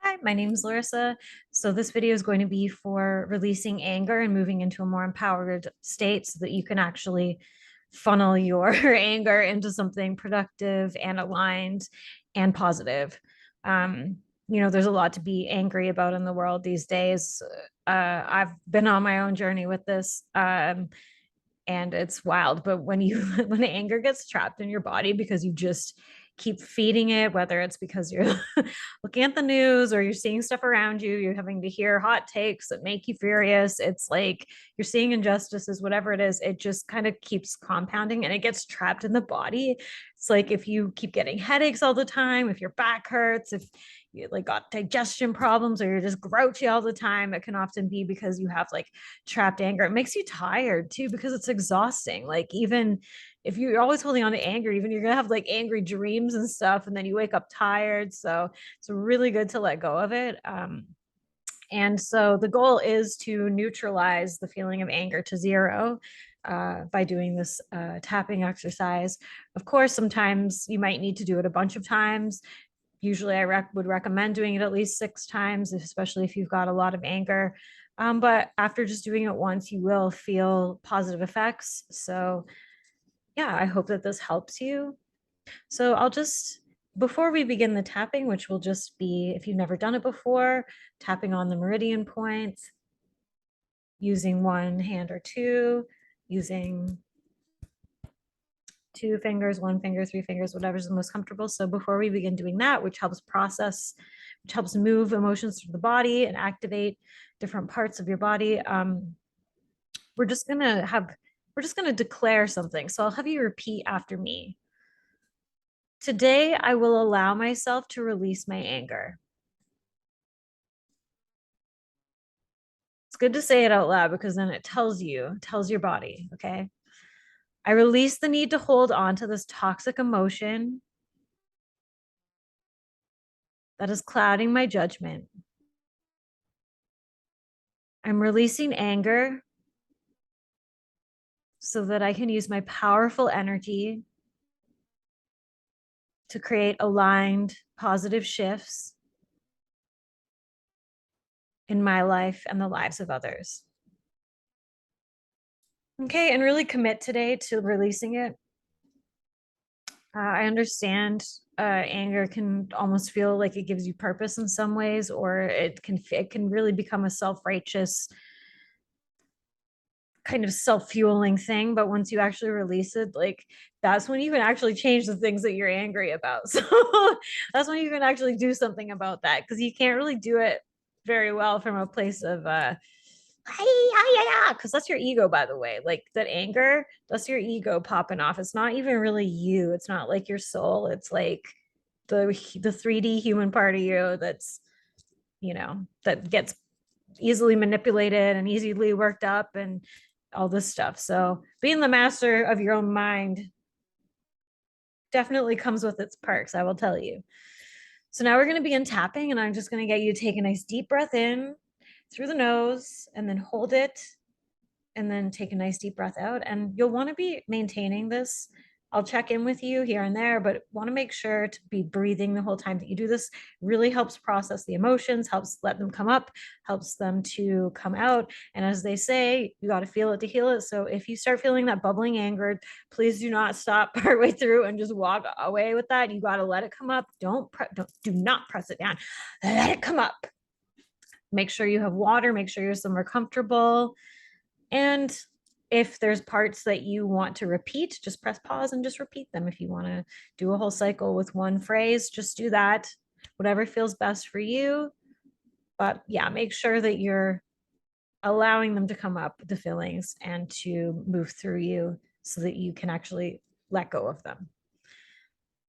Hi, my name is Larissa. So this video is going to be for releasing anger and moving into a more empowered state so that you can actually funnel your anger into something productive and aligned and positive. There's a lot to be angry about in the world these days. I've been on my own journey with this. And it's wild, but when when the anger gets trapped in your body because you just keep feeding it, whether it's because you're looking at the news or you're seeing stuff around you, you're having to hear hot takes that make you furious, it's like you're seeing injustices, whatever it is, it just kind of keeps compounding and it gets trapped in the body. It's like if you keep getting headaches all the time, if your back hurts, if you like got digestion problems, or you're just grouchy all the time, it can often be because you have like trapped anger. It makes you tired too because it's exhausting. Like even if you're always holding on to anger, even you're gonna have like angry dreams and stuff, and then you wake up tired. So it's really good to let go of it. And so the goal is to neutralize the feeling of anger to zero by doing this tapping exercise. Of course, sometimes you might need to do it a bunch of times. Usually I would recommend doing it at least 6 times, especially if you've got a lot of anger. But after just doing it once, you will feel positive effects. So yeah, I hope that this helps you. So before we begin the tapping, which will just be, if you've never done it before, tapping on the meridian points, using one hand or two, using 2 fingers, 1 finger, 3 fingers, whatever's the most comfortable. So before we begin doing that, which helps move emotions through the body and activate different parts of your body, we're just gonna declare something. So I'll have you repeat after me. Today, I will allow myself to release my anger. It's good to say it out loud because then it tells your body, okay? I release the need to hold on to this toxic emotion that is clouding my judgment. I'm releasing anger so that I can use my powerful energy to create aligned, positive shifts in my life and the lives of others. Okay, and really commit today to releasing it. I understand anger can almost feel like it gives you purpose in some ways, or it can really become a self-righteous kind of self-fueling thing. But once you actually release it, like that's when you can actually change the things that you're angry about. So that's when you can actually do something about that, because you can't really do it very well from a place of because that's your ego, by the way. Like that anger, that's your ego popping off. It's not even really you. It's not like your soul. It's like the 3D human part of you that's, that gets easily manipulated and easily worked up and all this stuff. So being the master of your own mind definitely comes with its perks, I will tell you. So now we're going to begin tapping, and I'm just going to get you to take a nice deep breath in through the nose and then hold it, and then take a nice deep breath out. And you'll want to be maintaining this. I'll check in with you here and there, but want to make sure to be breathing the whole time that you do this. Really helps process the emotions, helps let them come up, helps them to come out. And as they say, you got to feel it to heal it. So if you start feeling that bubbling anger, please do not stop partway through and just walk away with that. You got to let it come up. Do not press it down. Let it come up. Make sure you have water, make sure you're somewhere comfortable. And if there's parts that you want to repeat, just press pause and just repeat them. If you want to do a whole cycle with one phrase, just do that. Whatever feels best for you. But yeah, make sure that you're allowing them to come up, the feelings, and to move through you so that you can actually let go of them.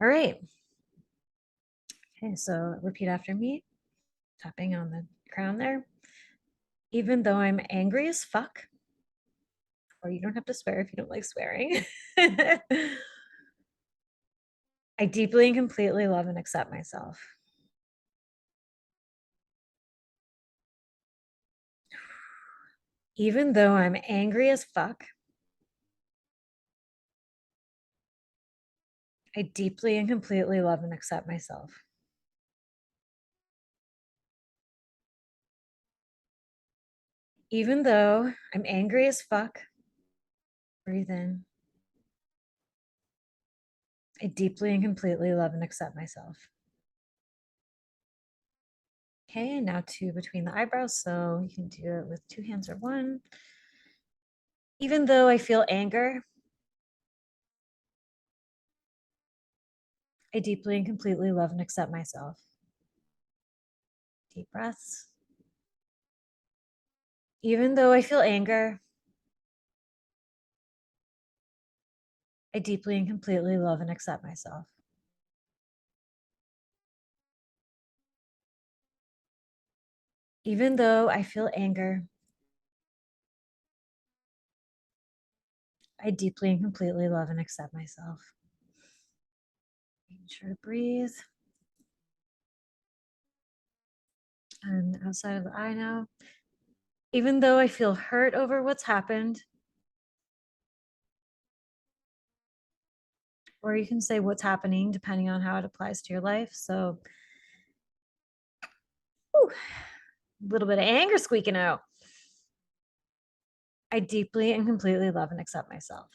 All right. Okay, so repeat after me, tapping on the crown there. Even though I'm angry as fuck, or you don't have to swear if you don't like swearing. I deeply and completely love and accept myself. Even though I'm angry as fuck, I deeply and completely love and accept myself. Even though I'm angry as fuck, breathe in. I deeply and completely love and accept myself. Okay, and now two between the eyebrows. So you can do it with two hands or one. Even though I feel anger, I deeply and completely love and accept myself. Deep breaths. Even though I feel anger, I deeply and completely love and accept myself. Even though I feel anger, I deeply and completely love and accept myself. Making sure to breathe. And outside of the eye now. Even though I feel hurt over what's happened, or you can say what's happening depending on how it applies to your life. So, whew, a little bit of anger squeaking out. I deeply and completely love and accept myself.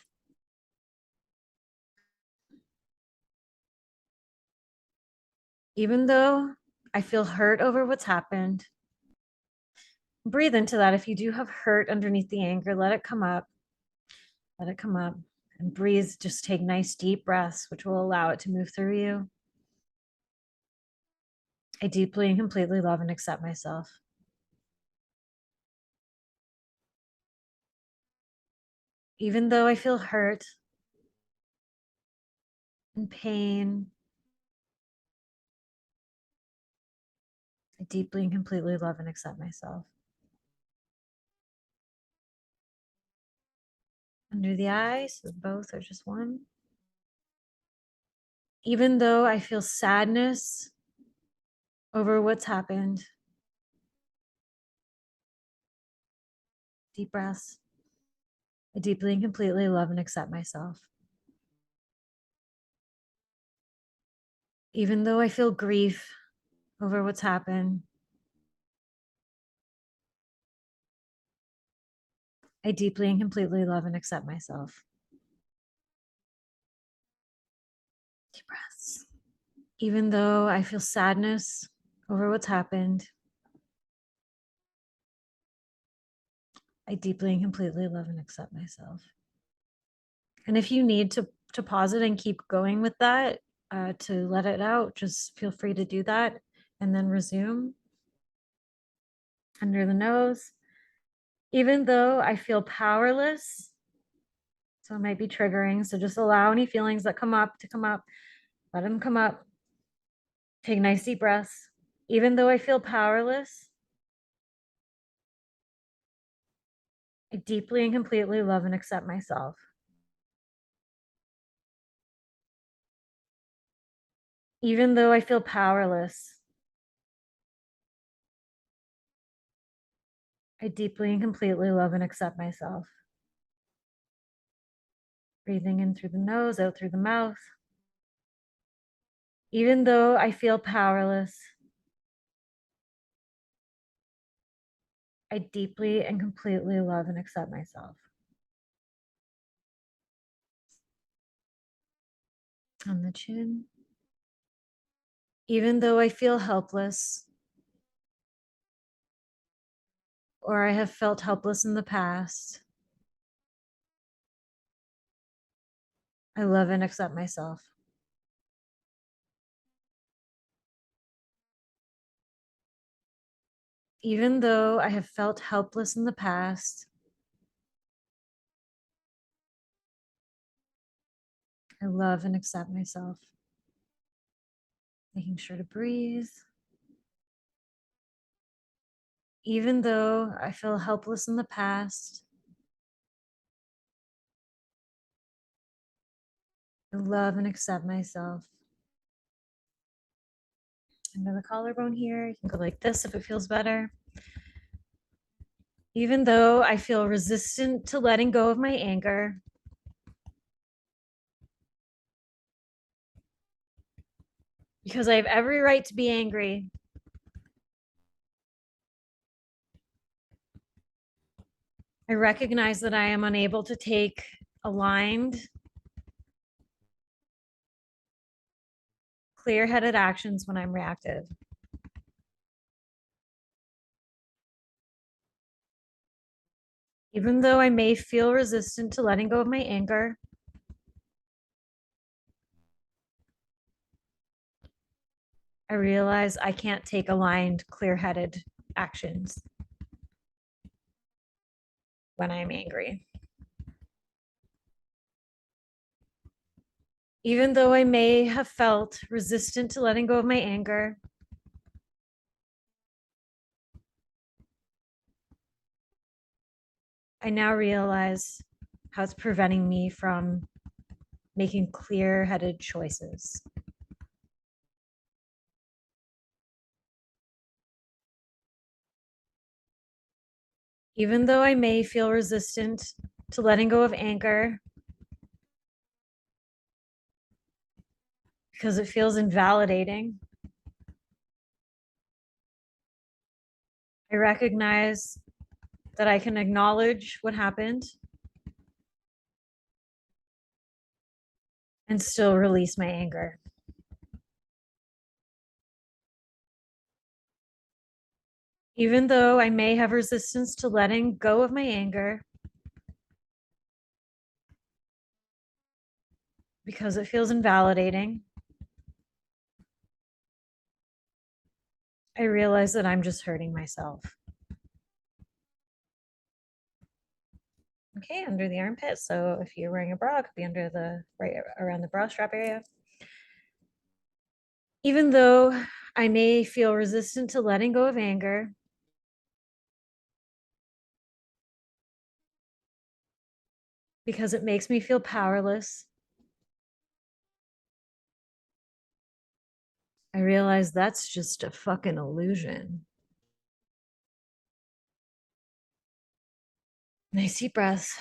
Even though I feel hurt over what's happened, breathe into that. If you do have hurt underneath the anger, let it come up. Let it come up and breathe. Just take nice deep breaths, which will allow it to move through you. I deeply and completely love and accept myself. Even though I feel hurt and pain, I deeply and completely love and accept myself. Under the eyes, so both or just one. Even though I feel sadness over what's happened, deep breaths. I deeply and completely love and accept myself. Even though I feel grief over what's happened, I deeply and completely love and accept myself. Deep breaths. Even though I feel sadness over what's happened, I deeply and completely love and accept myself. And if you need to pause it and keep going with that, to let it out, just feel free to do that and then resume. Under the nose. Even though I feel powerless, so it might be triggering. So just allow any feelings that come up to come up. Let them come up. Take nice deep breaths. Even though I feel powerless, I deeply and completely love and accept myself. Even though I feel powerless, I deeply and completely love and accept myself. Breathing in through the nose, out through the mouth. Even though I feel powerless, I deeply and completely love and accept myself. On the chin. Even though I feel helpless, or I have felt helpless in the past, I love and accept myself. Even though I have felt helpless in the past, I love and accept myself. Making sure to breathe. Even though I feel helpless in the past, I love and accept myself. Under the collarbone here, you can go like this if it feels better. Even though I feel resistant to letting go of my anger, because I have every right to be angry, I recognize that I am unable to take aligned, clear-headed actions when I'm reactive. Even though I may feel resistant to letting go of my anger, I realize I can't take aligned, clear-headed actions when I'm angry. Even though I may have felt resistant to letting go of my anger, I now realize how it's preventing me from making clear-headed choices. Even though I may feel resistant to letting go of anger because it feels invalidating, I recognize that I can acknowledge what happened and still release my anger. Even though I may have resistance to letting go of my anger because it feels invalidating, I realize that I'm just hurting myself. Okay, under the armpit. So if you're wearing a bra, it could be under the right around the bra strap area. Even though I may feel resistant to letting go of anger because it makes me feel powerless, I realize that's just a fucking illusion. Nice deep breaths.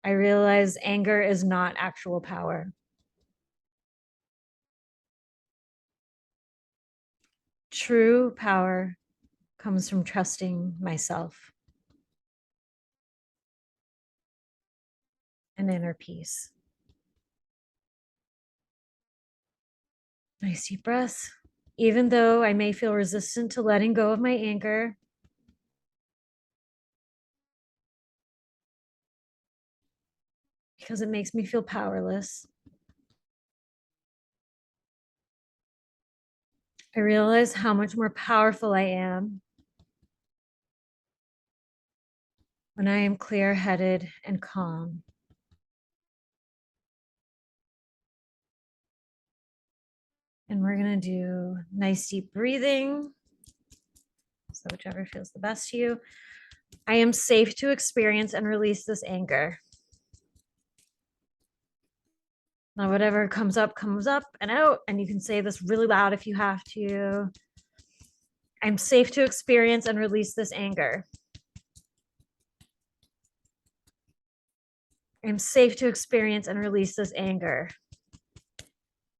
I realize anger is not actual power. True power comes from trusting myself and inner peace. Nice deep breaths. Even though I may feel resistant to letting go of my anger, because it makes me feel powerless, I realize how much more powerful I am when I am clear-headed and calm. And we're going to do nice deep breathing. So whichever feels the best to you. I am safe to experience and release this anger. Now, whatever comes up and out. And you can say this really loud if you have to. I'm safe to experience and release this anger. I'm safe to experience and release this anger.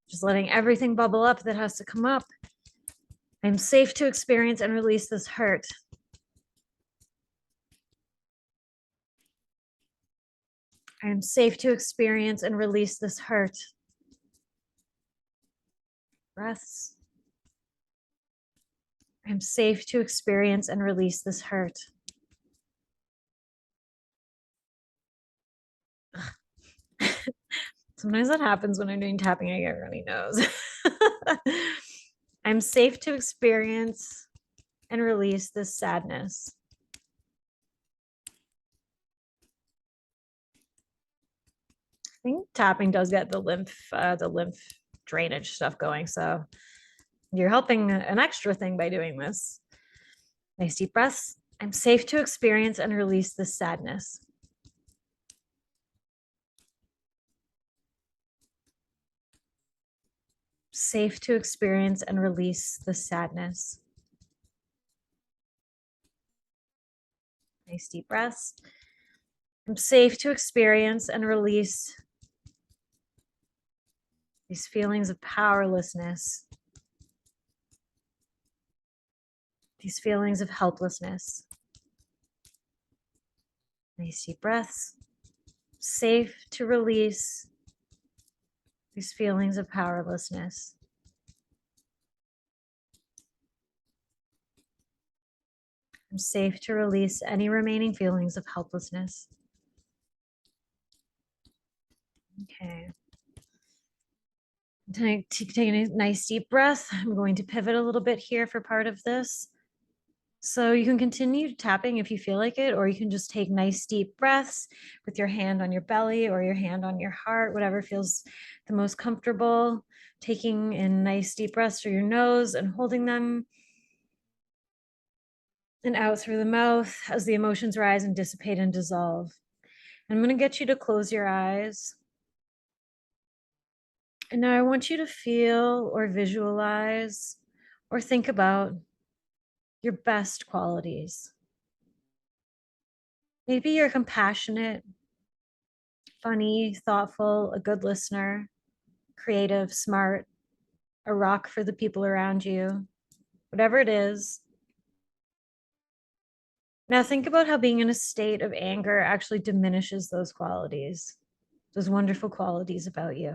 Just letting everything bubble up that has to come up. I'm safe to experience and release this hurt. I am safe to experience and release this hurt. Breaths. I'm safe to experience and release this hurt. Sometimes that happens when I'm doing tapping, I get runny nose. I'm safe to experience and release this sadness. I think tapping does get the lymph drainage stuff going. So you're helping an extra thing by doing this. Nice deep breaths. I'm safe to experience and release this sadness. Safe to experience and release the sadness. Nice deep breaths. I'm safe to experience and release these feelings of powerlessness, these feelings of helplessness. Nice deep breaths. Safe to release these feelings of powerlessness. I'm safe to release any remaining feelings of helplessness. Okay. Taking a nice deep breath. I'm going to pivot a little bit here for part of this. So you can continue tapping if you feel like it, or you can just take nice deep breaths with your hand on your belly or your hand on your heart, whatever feels the most comfortable. Taking in nice deep breaths through your nose and holding them, and out through the mouth as the emotions rise and dissipate and dissolve. I'm going to get you to close your eyes. And now I want you to feel or visualize or think about your best qualities. Maybe you're compassionate, funny, thoughtful, a good listener, creative, smart, a rock for the people around you, whatever it is. Now think about how being in a state of anger actually diminishes those qualities, those wonderful qualities about you.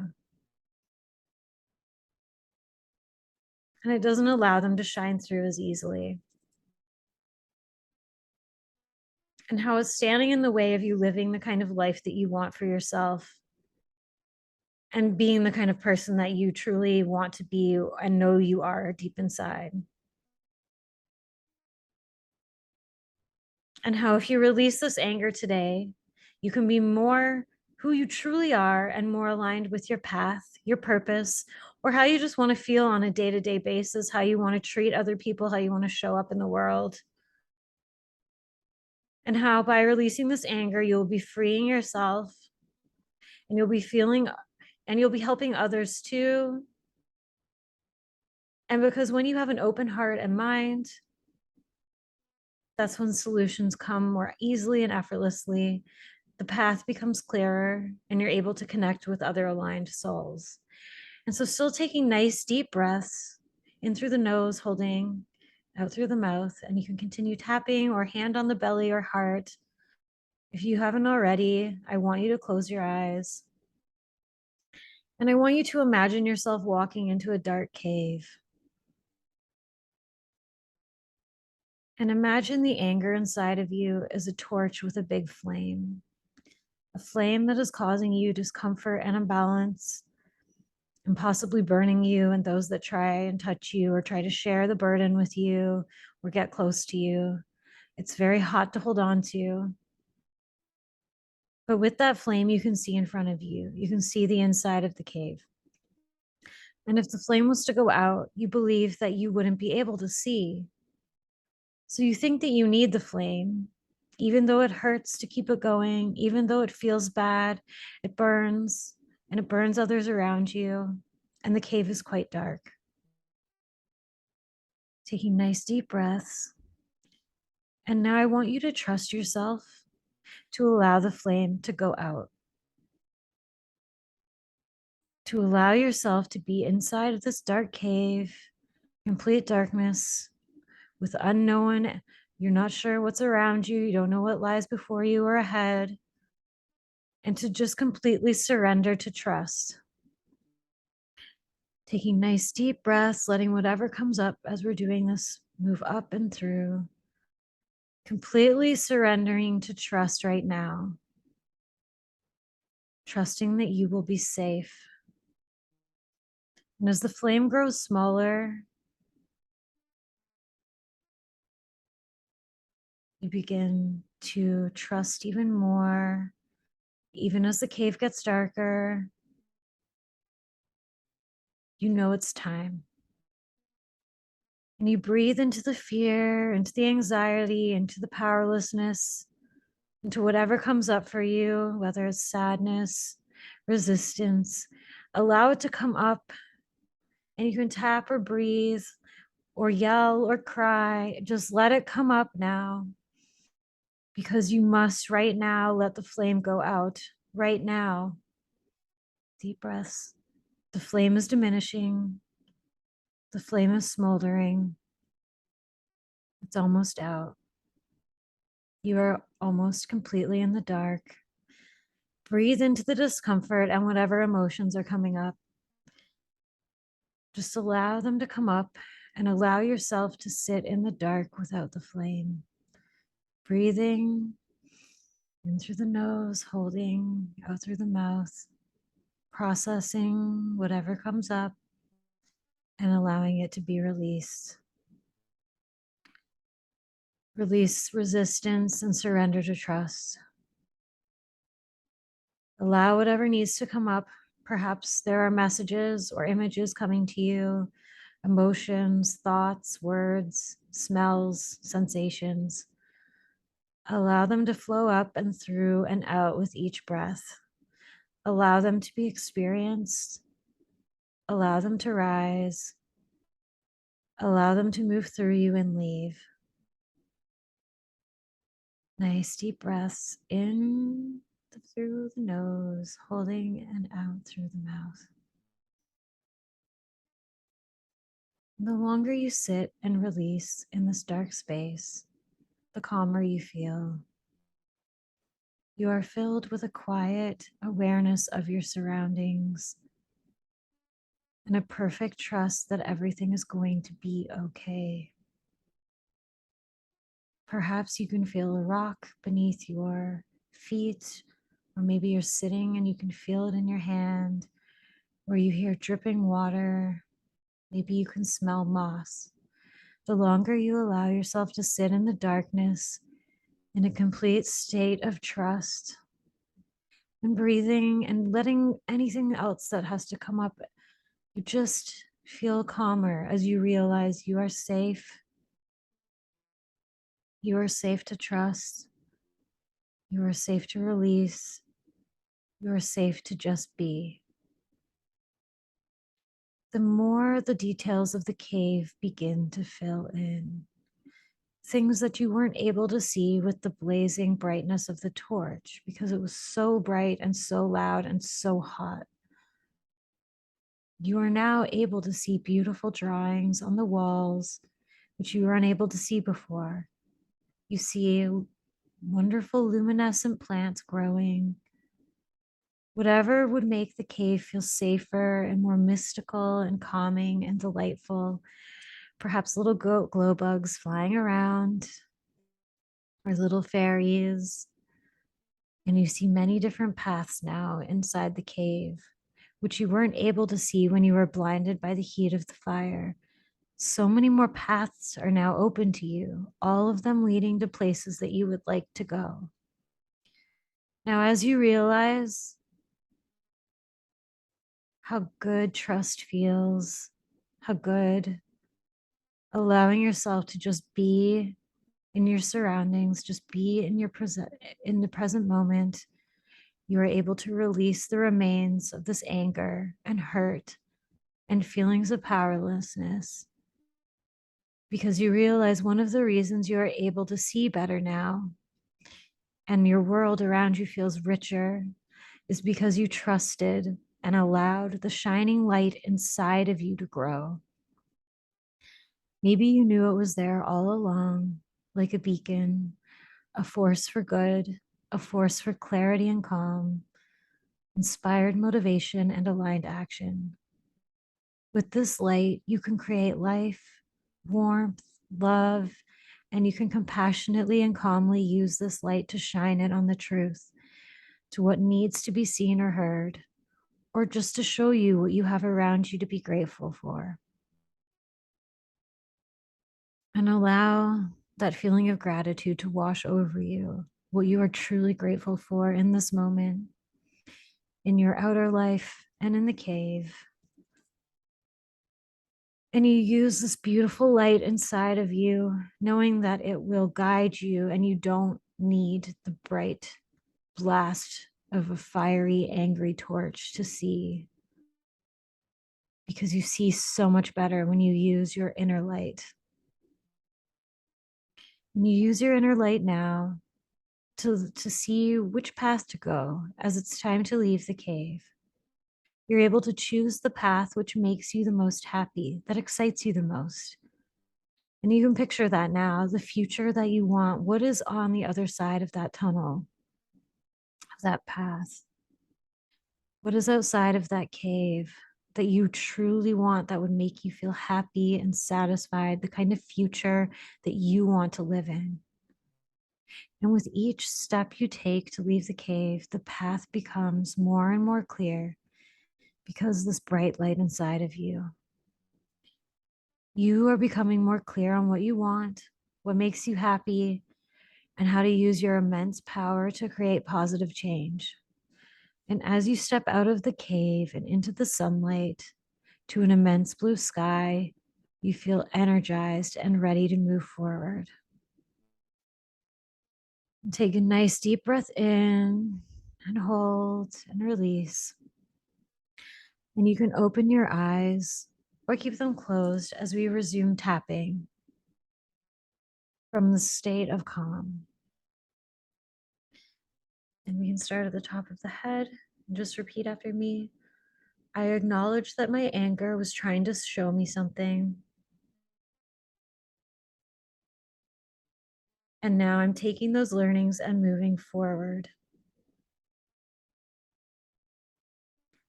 And it doesn't allow them to shine through as easily. And how it's standing in the way of you living the kind of life that you want for yourself and being the kind of person that you truly want to be and know you are deep inside. And how if you release this anger today, you can be more who you truly are and more aligned with your path, your purpose, or how you just want to feel on a day-to-day basis, how you want to treat other people, how you want to show up in the world. And how by releasing this anger, you'll be freeing yourself and you'll be feeling and you'll be helping others too. And because when you have an open heart and mind, that's when solutions come more easily and effortlessly. The path becomes clearer and you're able to connect with other aligned souls. And so still taking nice deep breaths in through the nose, holding out through the mouth, and you can continue tapping or hand on the belly or heart. If you haven't already, I want you to close your eyes. And I want you to imagine yourself walking into a dark cave. And imagine the anger inside of you as a torch with a big flame, a flame that is causing you discomfort and imbalance, and possibly burning you and those that try and touch you or try to share the burden with you or get close to you. It's very hot to hold on to. But with that flame, you can see in front of you. You can see the inside of the cave. And if the flame was to go out, you believe that you wouldn't be able to see. So you think that you need the flame, even though it hurts to keep it going, even though it feels bad, it burns and it burns others around you. And the cave is quite dark. Taking nice deep breaths. And now I want you to trust yourself to allow the flame to go out. To allow yourself to be inside of this dark cave, complete darkness, with unknown. You're not sure what's around you. You don't know what lies before you or ahead. And to just completely surrender to trust. Taking nice deep breaths, letting whatever comes up as we're doing this move up and through. Completely surrendering to trust right now. Trusting that you will be safe. And as the flame grows smaller, you begin to trust even more, even as the cave gets darker. You know it's time. And you breathe into the fear, into the anxiety, into the powerlessness, into whatever comes up for you, whether it's sadness, resistance. Allow it to come up, and you can tap or breathe or yell or cry. Just let it come up now, because you must right now let the flame go out right now. Deep breaths. The flame is diminishing. The flame is smoldering. It's almost out. You are almost completely in the dark. Breathe into the discomfort and whatever emotions are coming up. Just allow them to come up and allow yourself to sit in the dark without the flame. Breathing in through the nose, holding out through the mouth, processing whatever comes up and allowing it to be released. Release resistance and surrender to trust. Allow whatever needs to come up. Perhaps there are messages or images coming to you, emotions, thoughts, words, smells, sensations. Allow them to flow up and through and out with each breath. Allow them to be experienced. Allow them to rise. Allow them to move through you and leave. Nice deep breaths in through the nose, holding and out through the mouth. The longer you sit and release in this dark space, the calmer you feel. You are filled with a quiet awareness of your surroundings and a perfect trust that everything is going to be okay. Perhaps you can feel a rock beneath your feet, or maybe you're sitting and you can feel it in your hand, or you hear dripping water. Maybe you can smell moss. The longer you allow yourself to sit in the darkness in a complete state of trust and breathing and letting anything else that has to come up, you just feel calmer as you realize you are safe. You are safe to trust. You are safe to release. You are safe to just be. The more the details of the cave begin to fill in, things that you weren't able to see with the blazing brightness of the torch because it was so bright and so loud and so hot. You are now able to see beautiful drawings on the walls, which you were unable to see before. You see wonderful luminescent plants growing. Whatever would make the cave feel safer and more mystical and calming and delightful. Perhaps little glow bugs flying around, or little fairies. And you see many different paths now inside the cave, which you weren't able to see when you were blinded by the heat of the fire. So many more paths are now open to you, all of them leading to places that you would like to go. Now, as you realize how good trust feels, how good allowing yourself to just be in your surroundings, just be in in the present moment, you are able to release the remains of this anger and hurt and feelings of powerlessness, because you realize one of the reasons you are able to see better now and your world around you feels richer is because you trusted and allowed the shining light inside of you to grow. Maybe you knew it was there all along, like a beacon, a force for good, a force for clarity and calm, inspired motivation and aligned action. With this light, you can create life, warmth, love, and you can compassionately and calmly use this light to shine it on the truth, to what needs to be seen or heard, or just to show you what you have around you to be grateful for. And allow that feeling of gratitude to wash over you, what you are truly grateful for in this moment, in your outer life and in the cave. And you use this beautiful light inside of you, knowing that it will guide you and you don't need the bright blast of a fiery, angry torch to see, because you see so much better when you use your inner light. And you use your inner light now to see which path to go as it's time to leave the cave. You're able to choose the path which makes you the most happy, that excites you the most. And you can picture that now, the future that you want. What is on the other side of that tunnel, of that path? What is outside of that cave that you truly want that would make you feel happy and satisfied, the kind of future that you want to live in? And with each step you take to leave the cave, the path becomes more and more clear because this bright light inside of you. You are becoming more clear on what you want, what makes you happy, and how to use your immense power to create positive change. And as you step out of the cave and into the sunlight to an immense blue sky, you feel energized and ready to move forward. And take a nice deep breath in and hold and release. And you can open your eyes or keep them closed as we resume tapping from the state of calm. And we can start at the top of the head and just repeat after me. I acknowledge that my anger was trying to show me something. And now I'm taking those learnings and moving forward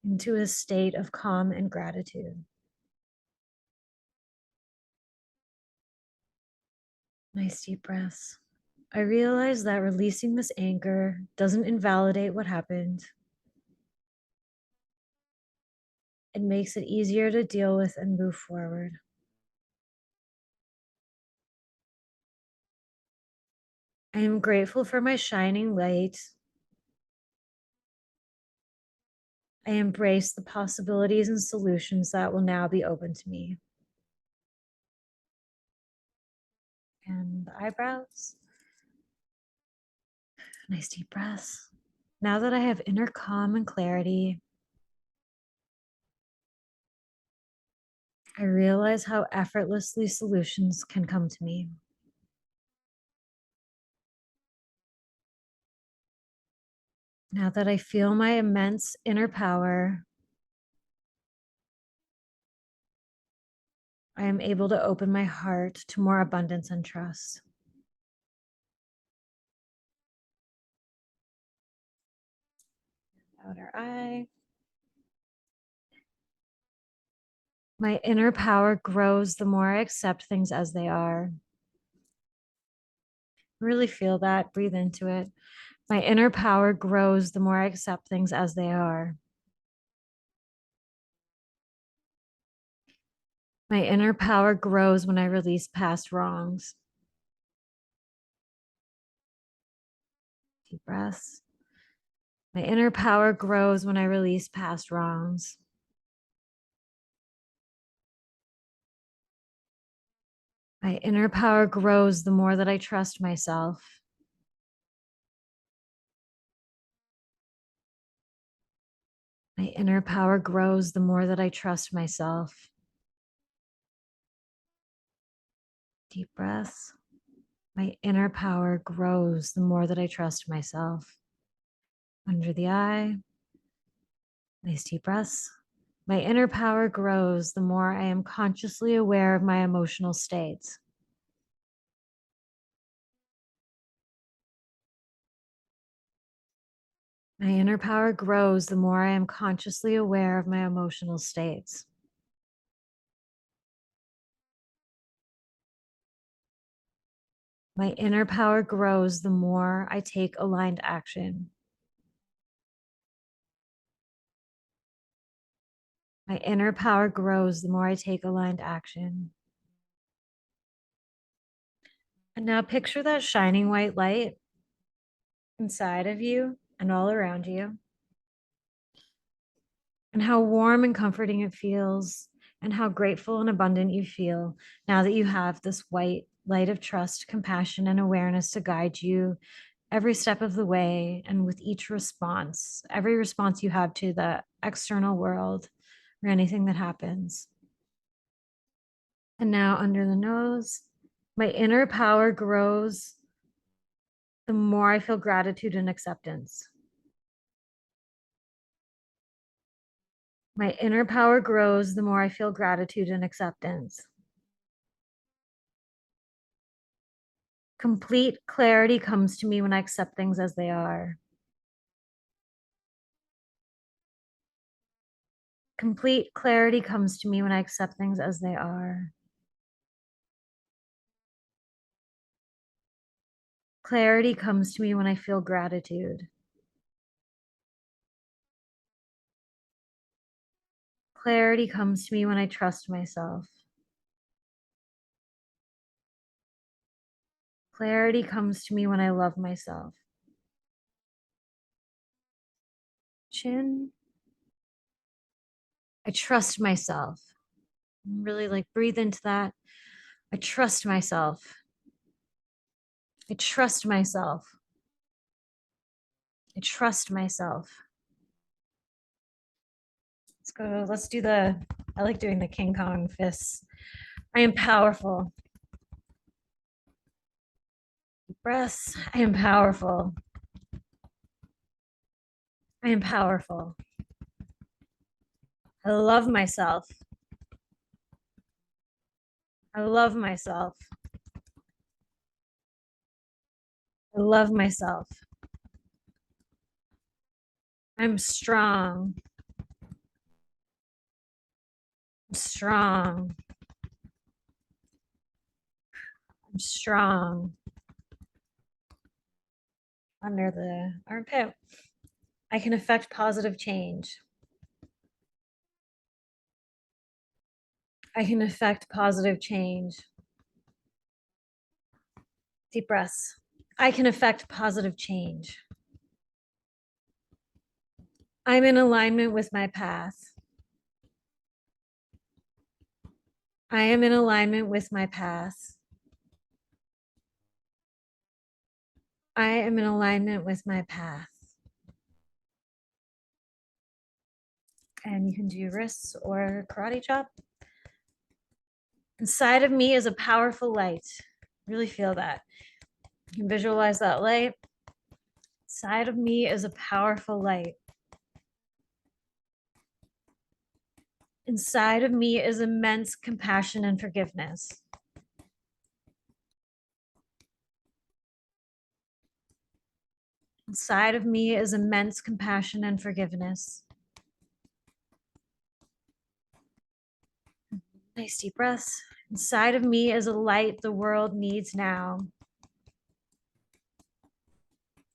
into a state of calm and gratitude. Nice deep breaths. I realize that releasing this anger doesn't invalidate what happened. It makes it easier to deal with and move forward. I am grateful for my shining light. I embrace the possibilities and solutions that will now be open to me. And the eyebrows. Nice deep breaths. Now that I have inner calm and clarity, I realize how effortlessly solutions can come to me. Now that I feel my immense inner power, I am able to open my heart to more abundance and trust. Outer eye. My inner power grows the more I accept things as they are. Really feel that. Breathe into it. My inner power grows the more I accept things as they are. My inner power grows when I release past wrongs. Deep breaths. My inner power grows when I release past wrongs. My inner power grows the more that I trust myself. My inner power grows the more that I trust myself. Deep breaths. My inner power grows the more that I trust myself. Under the eye. Nice deep breaths. My inner power grows the more I am consciously aware of my emotional states. My inner power grows the more I am consciously aware of my emotional states. My inner power grows the more I take aligned action. My inner power grows the more I take aligned action. And now picture that shining white light inside of you and all around you, and how warm and comforting it feels, and how grateful and abundant you feel now that you have this white light of trust, compassion, and awareness to guide you every step of the way. And with each response, every response you have to the external world or anything that happens. And now under the nose, my inner power grows the more I feel gratitude and acceptance. My inner power grows the more I feel gratitude and acceptance. Complete clarity comes to me when I accept things as they are. Complete clarity comes to me when I accept things as they are. Clarity comes to me when I feel gratitude. Clarity comes to me when I trust myself. Clarity comes to me when I love myself. Chin. I trust myself. Really like breathe into that. I trust myself. I trust myself. I trust myself. Let's go. Let's do I like doing the King Kong fists. I am powerful. Deep breaths. I am powerful. I am powerful. I love myself. I love myself. I love myself. I'm strong. I'm strong. I'm strong. Under the armpit. I can affect positive change. I can affect positive change. Deep breaths. I can affect positive change. I'm in alignment with my path. I am in alignment with my path. I am in alignment with my path. And you can do wrists or karate chop. Inside of me is a powerful light. Really feel that. You can visualize that light. Inside of me is a powerful light. Inside of me is immense compassion and forgiveness. Inside of me is immense compassion and forgiveness. Nice deep breaths. Inside of me is a light the world needs now.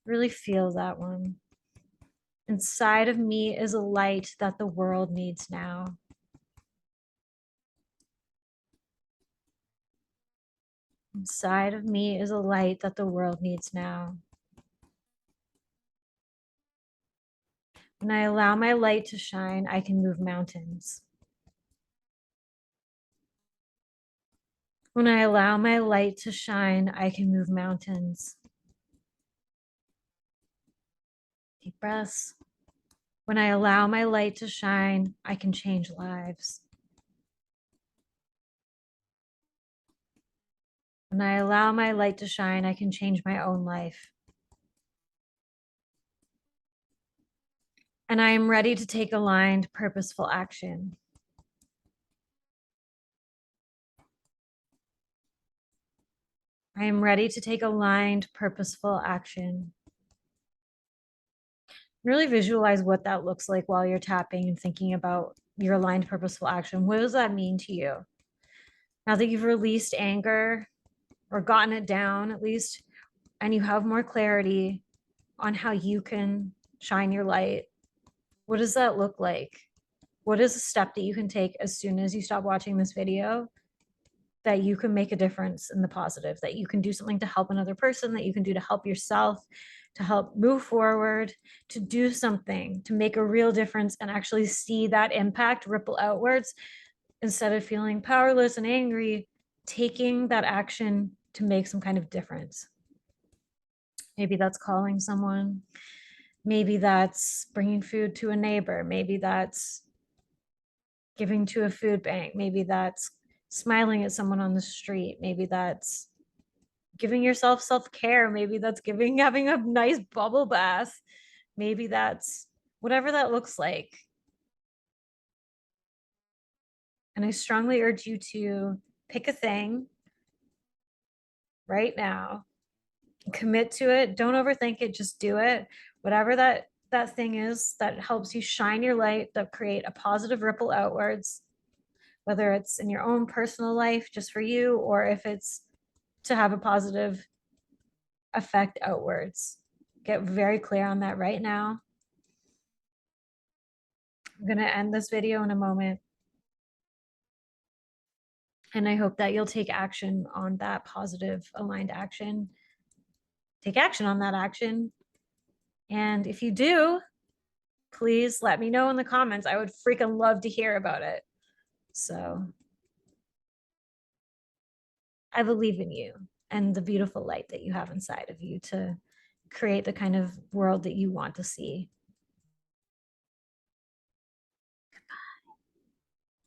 Really feel that one. Inside of me is a light that the world needs now. Inside of me is a light that the world needs now. When I allow my light to shine, I can move mountains. When I allow my light to shine, I can move mountains. Deep breaths. When I allow my light to shine, I can change lives. When I allow my light to shine, I can change my own life. And I am ready to take aligned, purposeful action. I am ready to take aligned, purposeful action. Really visualize what that looks like while you're tapping and thinking about your aligned, purposeful action. What does that mean to you? Now that you've released anger or gotten it down at least, and you have more clarity on how you can shine your light, what does that look like? What is a step that you can take as soon as you stop watching this video that you can make a difference in the positive, that you can do something to help another person, that you can do to help yourself, to help move forward, to do something, to make a real difference and actually see that impact ripple outwards instead of feeling powerless and angry, taking that action to make some kind of difference. Maybe that's calling someone. Maybe that's bringing food to a neighbor. Maybe that's giving to a food bank. Maybe that's smiling at someone on the street. Maybe that's giving yourself self-care. Maybe that's having a nice bubble bath. Maybe that's whatever that looks like. And I strongly urge you to pick a thing right now Commit to it. Don't overthink it. Just do it. Whatever that thing is that helps you shine your light, that create a positive ripple outwards, whether it's in your own personal life just for you, or if it's to have a positive effect outwards. Get very clear on that right now. I'm going to end this video in a moment. And I hope that you'll take action on that positive aligned action. Take action on that action. And if you do, please let me know in the comments. I would freaking love to hear about it. So I believe in you and the beautiful light that you have inside of you to create the kind of world that you want to see.